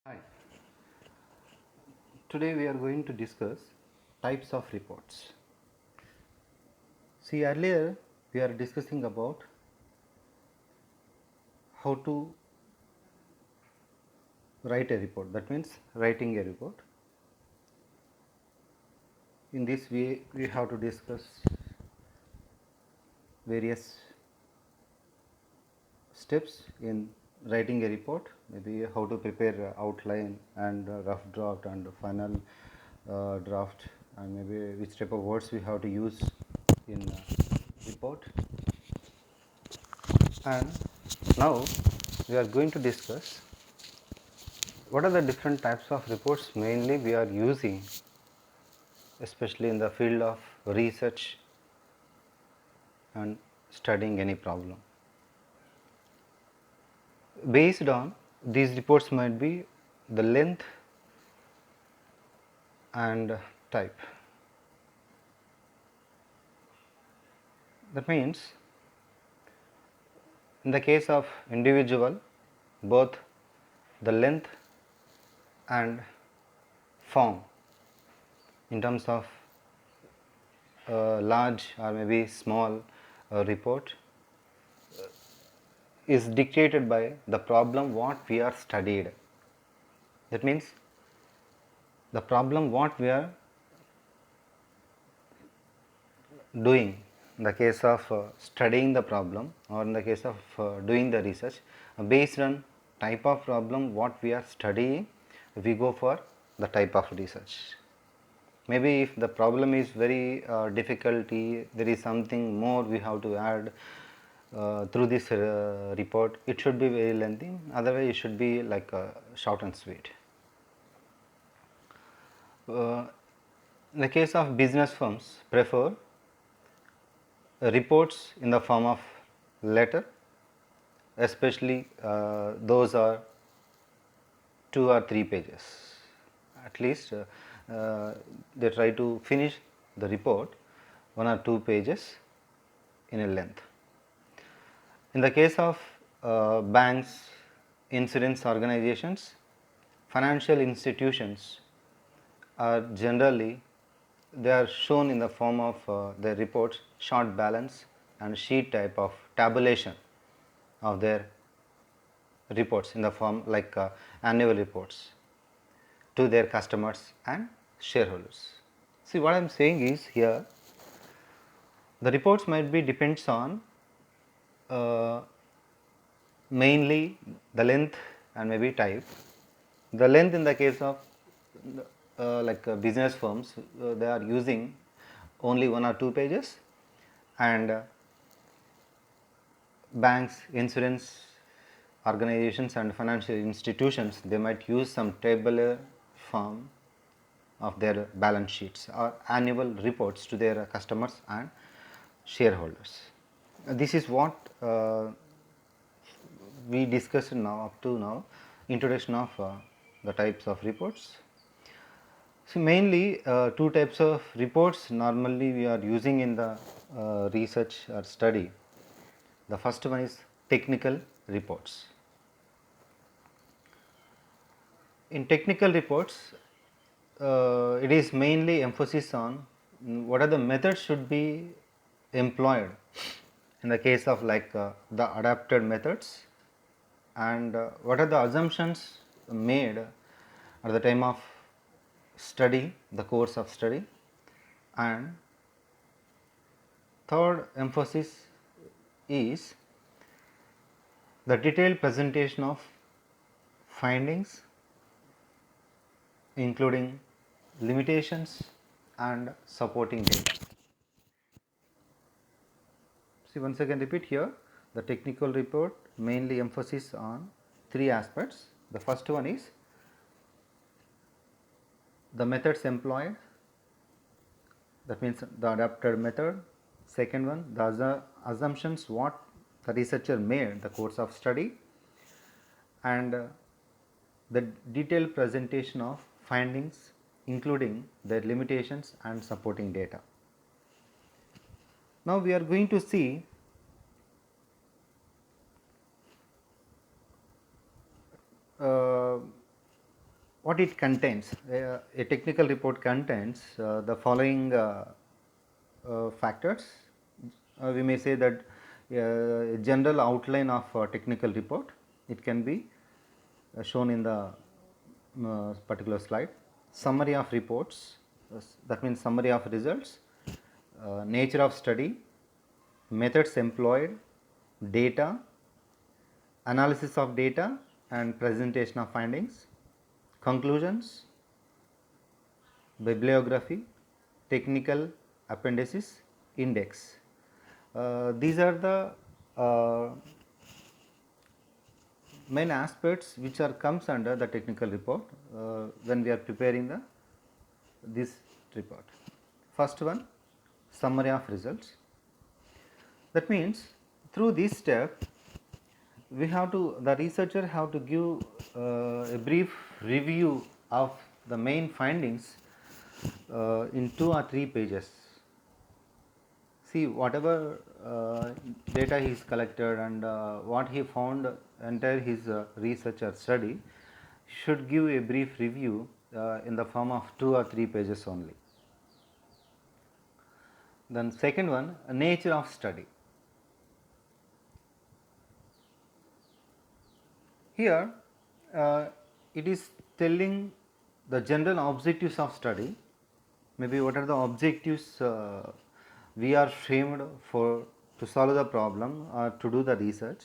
Hi, today we are going to discuss types of reports. See, earlier we are discussing about how to write a report, that means writing a report. In this we have to discuss various steps in writing a report, maybe how to prepare outline and rough draft and final draft, and maybe which type of words we have to use in report. And now we are going to discuss what are the different types of reports mainly we are using, especially in the field of research and studying any problem. Based on these reports might be the length and type. That means in the case of individual, both the length and form in terms of large or maybe small report is dictated by the problem what we are studied. That means the problem what we are doing, in the case of studying the problem or in the case of doing the research, based on type of problem what we are studying, we go for the type of research. Maybe if the problem is very difficulty, there is something more we have to add through this report, it should be very lengthy, otherwise it should be like short and sweet. In the case of business firms, prefer reports in the form of letter, especially those are 2 or 3 pages. At least they try to finish the report 1 or 2 pages in a length. In the case of banks, insurance organizations, financial institutions are generally they are shown in the form of their reports short balance and sheet type of tabulation of their reports in the form like annual reports to their customers and shareholders. See, what I am saying is here the reports might be depends on uh, mainly the length and maybe type. The length in the case of business firms, they are using only 1 or 2 pages, and banks, insurance organizations and financial institutions, they might use some tabular form of their balance sheets or annual reports to their customers and shareholders. This is what we discussed now up to now, introduction of the types of reports. So, mainly 2 types of reports normally we are using in the research or study. The first one is technical reports. In technical reports, it is mainly emphasis on what are the methods should be employed in the case of the adapted methods, and what are the assumptions made at the time of study, the course of study, and third emphasis is the detailed presentation of findings including limitations and supporting data. See, once again repeat here, the technical report mainly emphasis on 3 aspects. The first one is the methods employed, that means the adapted method. Second one, the assumptions what the researcher made the course of study, and the detailed presentation of findings including their limitations and supporting data. Now we are going to see what it contains. A technical report contains the following factors. We may say that a general outline of a technical report, it can be shown in the particular slide. Summary of reports, that means summary of results, nature of study, methods employed, data, analysis of data and presentation of findings, conclusions, bibliography, technical appendices, index. These are the main aspects which are comes under the technical report when we are preparing this report. First one, summary of results. That means through this step the researcher have to give a brief review of the main findings in 2 or 3 pages. See, whatever data he is collected and what he found entire his research or study should give a brief review in the form of 2 or 3 pages only. Then second one, nature of study. Here it is telling the general objectives of study, maybe what are the objectives we are framed for to solve the problem or to do the research,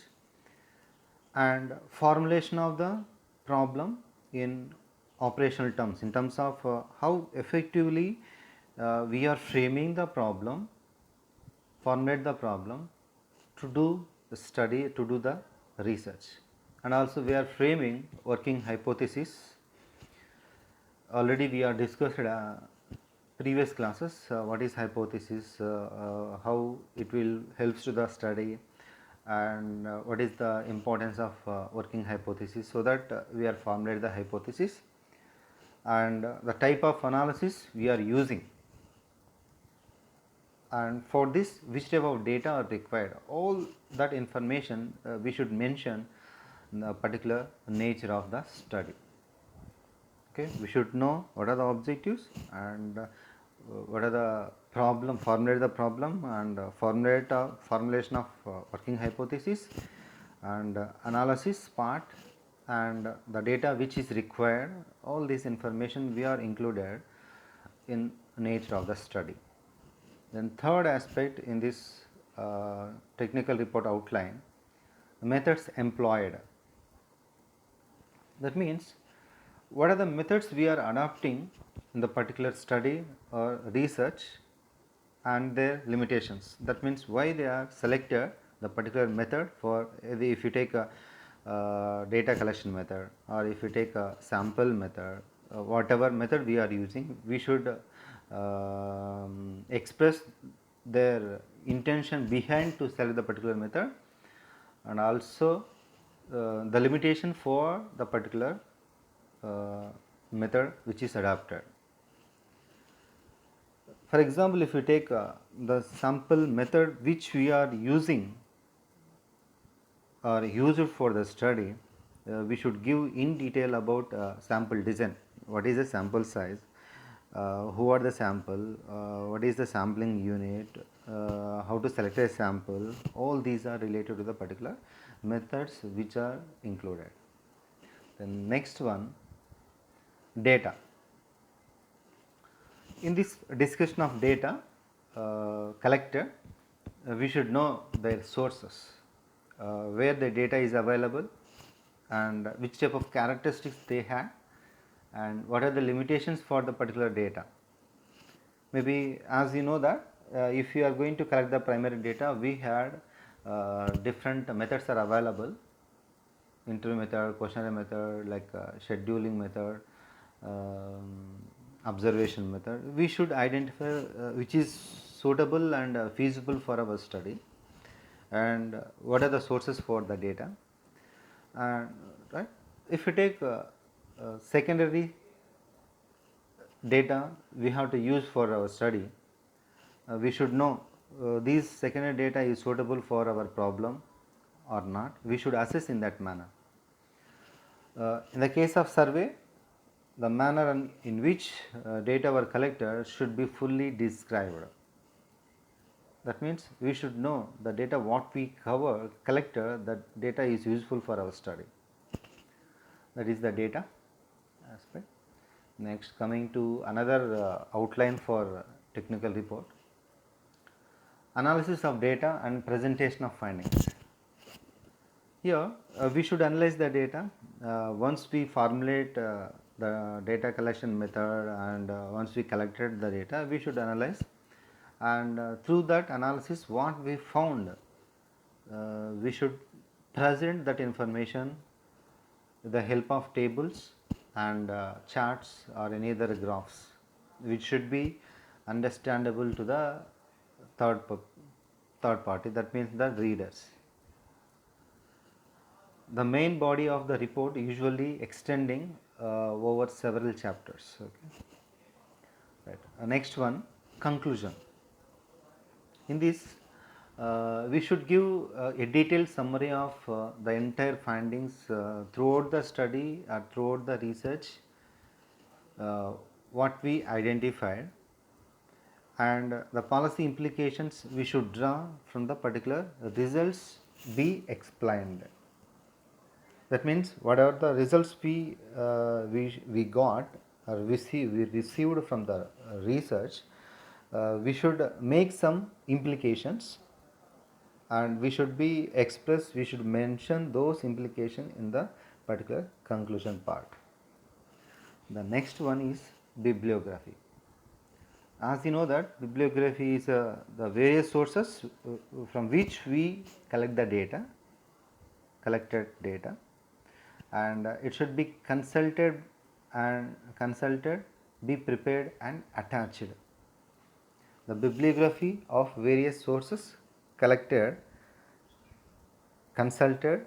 and formulation of the problem in operational terms, in terms of how effectively we are framing the problem, formulate the problem to do the study, to do the research. And also we are framing working hypothesis. Already we are discussed previous classes what is hypothesis, how it will helps to the study, and what is the importance of working hypothesis, so that we are formulate the hypothesis and the type of analysis we are using, and for this which type of data are required. All that information we should mention the particular nature of the study. Okay, we should know what are the objectives and what are the problem, formulate the problem and formulation of working hypothesis and analysis part and the data which is required. All this information we are included in nature of the study. Then third aspect in this technical report outline, methods employed. That means what are the methods we are adopting in the particular study or research and their limitations. That means why they are selected the particular method. For if you take a data collection method or if you take a sample method, whatever method we are using, we should express their intention behind to select the particular method, and also the limitation for the particular method which is adopted. For example, if you take the sample method which we are using or used for the study, we should give in detail about sample design. What is the sample size, who are the sample, what is the sampling unit, how to select a sample. All these are related to the particular methods which are included. The next one, data. In this discussion of data collected, we should know their sources, where the data is available and which type of characteristics they have and what are the limitations for the particular data. Maybe as you know that if you are going to collect the primary data, we had different methods are available, interview method, questionnaire method, like scheduling method, observation method. We should identify which is suitable and feasible for our study and what are the sources for the data. And right, if you take secondary data we have to use for our study, we should know these secondary data is suitable for our problem or not. We should assess in that manner. In the case of survey, the manner in which data were collected should be fully described. That means we should know the data what we collected, that data is useful for our study. That is the data aspect. Next, coming to another outline for technical report. Analysis of data and presentation of findings. Here we should analyze the data. Once we formulate the data collection method and once we collected the data, we should analyze, and through that analysis what we found, we should present that information with the help of tables and charts or any other graphs, which should be understandable to the third party, that means the readers. The main body of the report usually extending over several chapters. Okay. Right. Next one, conclusion. In this, we should give a detailed summary of the entire findings throughout the study or throughout the research, what we identified, and the policy implications we should draw from the particular results be explained. That means whatever the results we got or we received from the research, we should make some implications, and we should mention those implications in the particular conclusion part. The next one is bibliography. As you know that bibliography is the various sources from which we collect the collected data, and it should be consulted, be prepared and attached. The bibliography of various sources collected, consulted,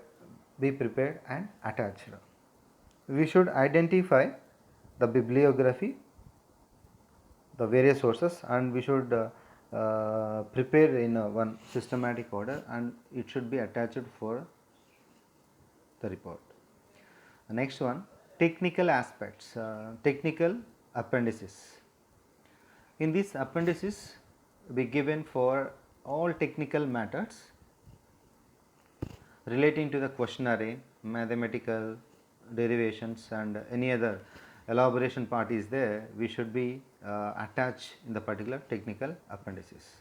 be prepared and attached. We should identify the bibliography, the various sources, and we should prepare in one systematic order, and it should be attached for the report. The next one, technical aspects, technical appendices. In these appendices be given for all technical matters relating to the question array, mathematical derivations and any other elaboration part is there, we should be attached in the particular technical appendices.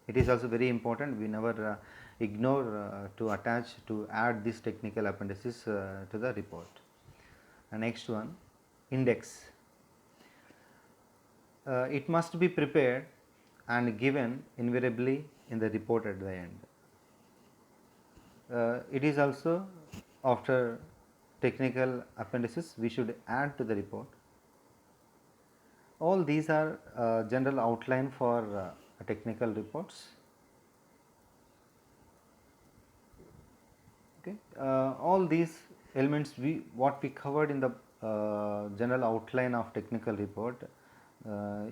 It is also very important, we never ignore to add these technical appendices to the report. And next one, index. It must be prepared and given invariably in the report at the end. It is also after technical appendices we should add to the report. All these are general outline for technical reports. Okay. All these elements what we covered in the general outline of technical report,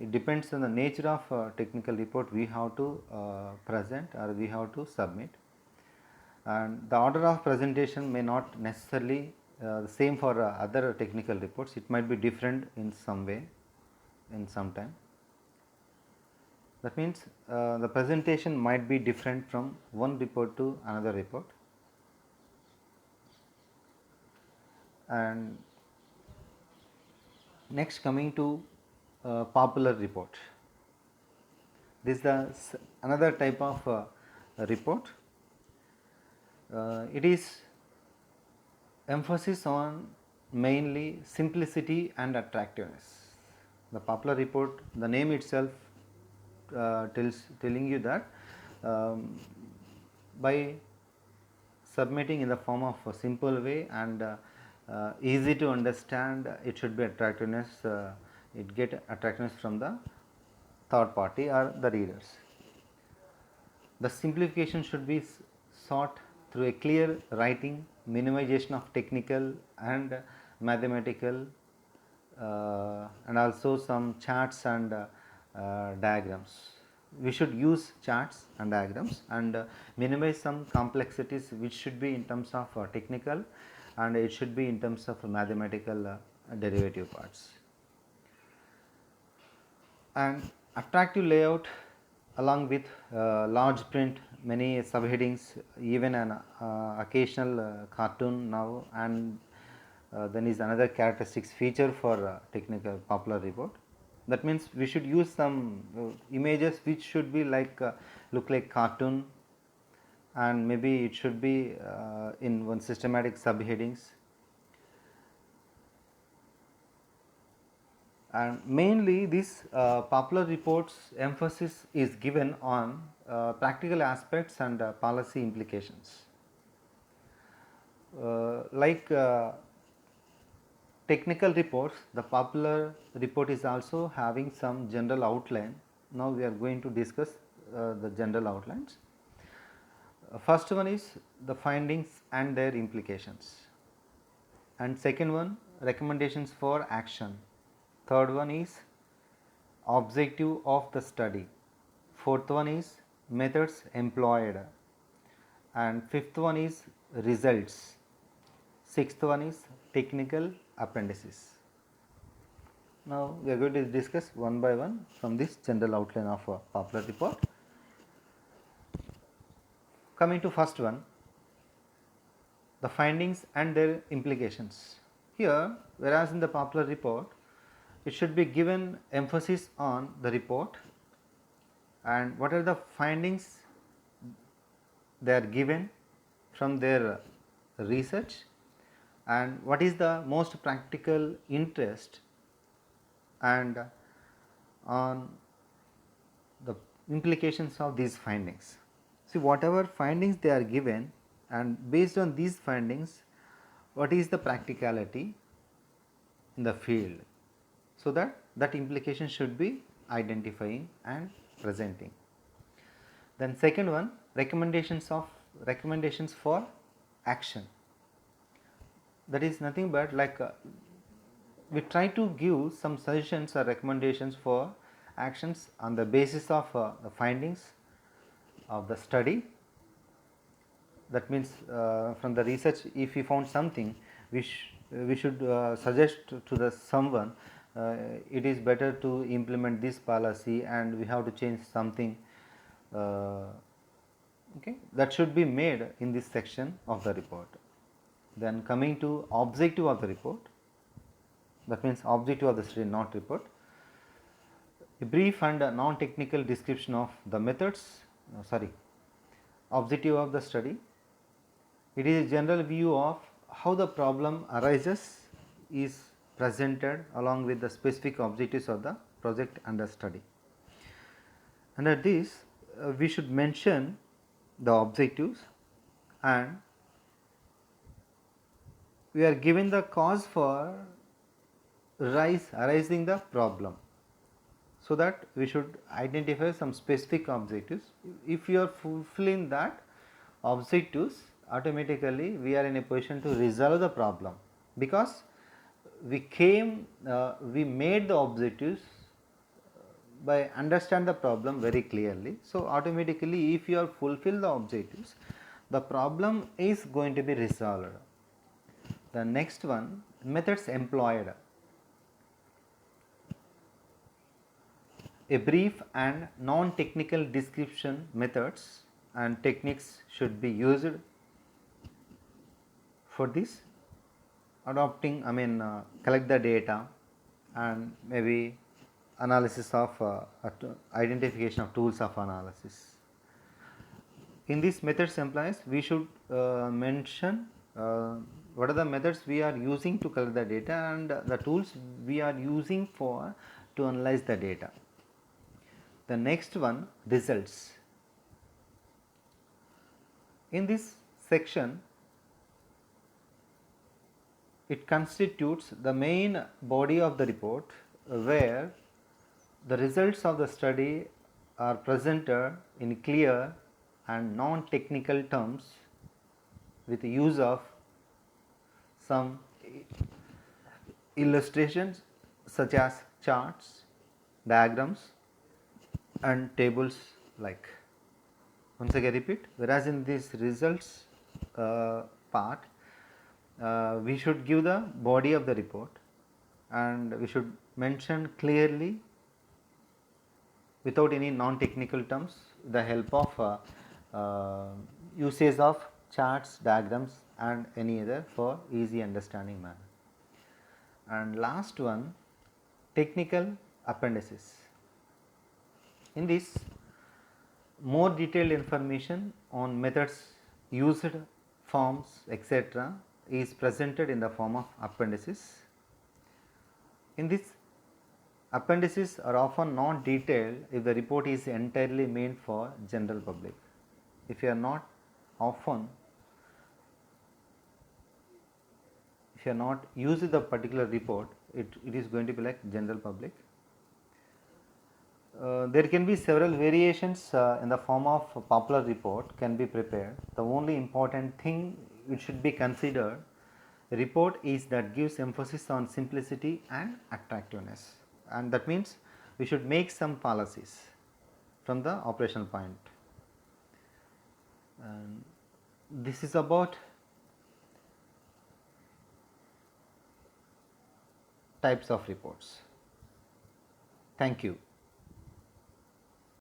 it depends on the nature of technical report we have to present or we have to submit, and the order of presentation may not necessarily the same for other technical reports. It might be different in some way, in some time. That means the presentation might be different from one report to another report. And next, coming to popular report. This is another type of report. It is emphasis on mainly simplicity and attractiveness. The popular report, the name itself telling you that by submitting in the form of a simple way and easy to understand, it should be attractiveness, it get attractiveness from the third party or the readers. The simplification should be sought through a clear writing, minimization of technical and mathematical and also some charts and diagrams. We should use charts and diagrams and minimize some complexities which should be in terms of technical, and it should be in terms of mathematical derivative parts. And attractive layout along with large print, many subheadings, even an occasional cartoon now, and then is another characteristics feature for technical popular report. That means we should use some images which should be like look like cartoon, and maybe it should be in one systematic subheadings. And mainly this popular reports emphasis is given on practical aspects and policy implications. Like technical reports, the popular report is also having some general outline. Now we are going to discuss the general outlines. First one is the findings and their implications, and second one, recommendations for action. Third one is objective of the study. Fourth one is methods employed, and fifth one is results. Sixth one is technical appendices. Now we are going to discuss one by one from this general outline of a popular report. Coming to first one, the findings and their implications. Here, whereas in the popular report, it should be given emphasis on the report and what are the findings they are given from their research, and what is the most practical interest and on the implications of these findings. See, whatever findings they are given, and based on these findings, what is the practicality in the field, so that implication should be identifying and presenting. Then second one, recommendations for action. That is nothing but like we try to give some suggestions or recommendations for actions on the basis of the findings of the study. That means from the research, if we found something, we should suggest to the someone it is better to implement this policy and we have to change something. Okay, that should be made in this section of the report. Then coming to objective of the report, that means objective of the study, not report. A brief and non-technical description of the methods, objective of the study. It is a general view of how the problem arises is presented along with the specific objectives of the project under study. Under this, we should mention the objectives, and we are given the cause for arising the problem, so that we should identify some specific objectives. If you are fulfilling that objectives, automatically we are in a position to resolve the problem, because we made the objectives by understand the problem very clearly. So automatically if you are fulfill the objectives, the problem is going to be resolved. The next one, methods employed. A brief and non-technical description, methods and techniques should be used for this adopting, collect the data and maybe analysis of identification of tools of analysis. In this methods employees, we should mention what are the methods we are using to collect the data and the tools we are using to analyze the data. The next one, results. In this section, it constitutes the main body of the report, where the results of the study are presented in clear and non-technical terms with the use of some illustrations such as charts, diagrams and tables like. Once again repeat, whereas in this results part, we should give the body of the report, and we should mention clearly without any non-technical terms the help of usage of charts, diagrams and any other for easy understanding manner. And last one, technical appendices. In this, more detailed information on methods used, forms etc. is presented in the form of appendices. In this, appendices are often not detailed if the report is entirely meant for general public. If you are not using the particular report, it is going to be like general public. There can be several variations in the form of a popular report can be prepared. The only important thing it should be considered report is that gives emphasis on simplicity and attractiveness, and that means we should make some policies from the operational point. And this is about types of reports. Thank you.